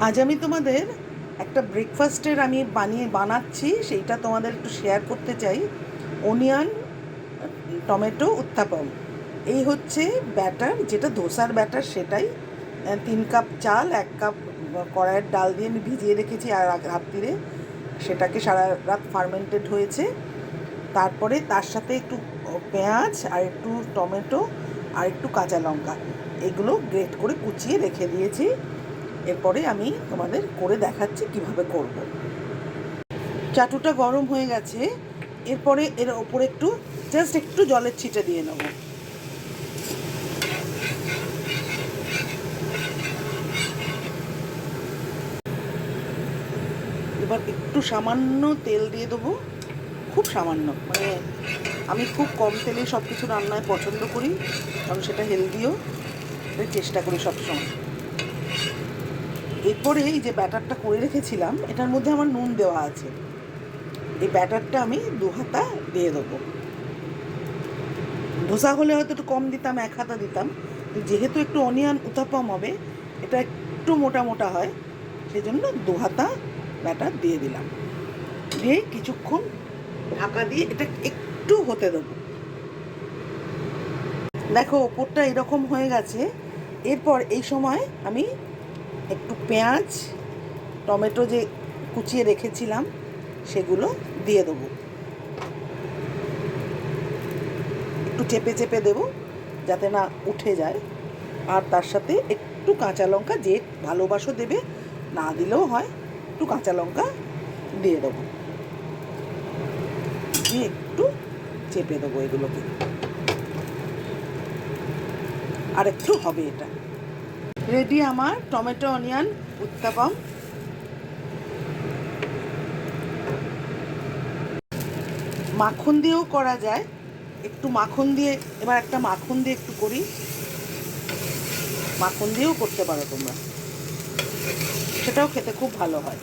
আজ আমি তোমাদের একটা ব্রেকফাস্টের আমি বানাচ্ছি, সেইটা তোমাদের একটু শেয়ার করতে চাই। অনিয়ন টমেটো উত্থাপম, এই হচ্ছে ব্যাটার, যেটা ধোসার ব্যাটার সেটাই। 3 কাপ চাল, 1 কাপ কড়াইয়ের ডাল দিয়ে আমি ভিজিয়ে রেখেছি আর রাত্রিরে সেটাকে সারা রাত ফার্মেন্টেড হয়েছে। তারপরে তার সাথে একটু পেঁয়াজ আর একটু টমেটো আর একটু কাঁচা লঙ্কা, এগুলো গ্রেট করে কুচিয়ে রেখে দিয়েছি। এরপরে আমি তোমাদের করে দেখাচ্ছি কিভাবে করব। চাটুটা গরম হয়ে গেছে, এরপরে এর ওপরে একটু জলের ছিটে দিয়ে নেব। এবার একটু সামান্য তেল দিয়ে দেবো, খুব সামান্য, মানে আমি খুব কম তেলে সব কিছু রান্নায় পছন্দ করি, কারণ সেটা হেলদিও, চেষ্টা করি সবসময়। এরপরে এই যে ব্যাটারটা করে রেখেছিলাম, এটার মধ্যে আমার নুন দেওয়া আছে। এই ব্যাটারটা আমি 2 হাতা দিয়ে দেবো। ধোসা হলে হয়তো একটু কম দিতাম, 1 হাতা দিতাম, যেহেতু একটু অনিয়ন উত্তাপম হবে, এটা একটু মোটা মোটা হয়, সেই জন্য 2 হাতা ব্যাটার দিয়ে দিলাম। দিয়ে কিছুক্ষণ ঢাকা দিয়ে এটা একটু হতে দেবো। দেখো ওপরটা এরকম হয়ে গেছে। এরপর এই সময় আমি একটু পেঁয়াজ টমেটো যে কুচিয়ে রেখেছিলাম সেগুলো দিয়ে দেবো, একটু চেপে চেপে দেবো যাতে না উঠে যায়। আর তার সাথে একটু কাঁচা লঙ্কা, যে ভালোবাসো দেবে, না দিলেও হয়, একটু কাঁচা লঙ্কা দিয়ে দেবো, দিয়ে একটু চেপে দেবো এগুলোকে। আর একটু হবে এটা রেডি আমার টমেটো অনিয়ন উত্তাপম। মাখন দিয়েও করা যায়, একটু মাখন দিয়ে, এবার একটা মাখন দিয়ে একটু করি, মাখন দিয়েও করতে পারো তোমরা, সেটাও খেতে খুব ভালো হয়।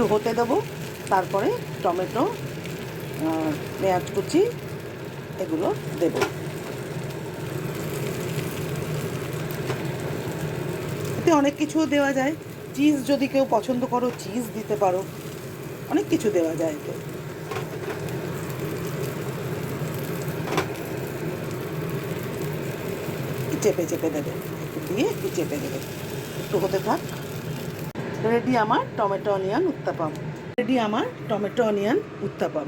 একটু হতে দেবো, তারপরে টমেটো পেঁয়াজ কুচি এগুলো দেবো। এতে অনেক কিছুও দেওয়া যায়, চিজ যদি কেউ পছন্দ করো চিজ দিতে পারো, অনেক কিছু দেওয়া যায় এতে। চেপে চেপে দেবে, দিয়ে একটু চেপে দেবে, একটু হতে থাক। রেডি আমার টমেটো অনিয়ন উত্তাপম।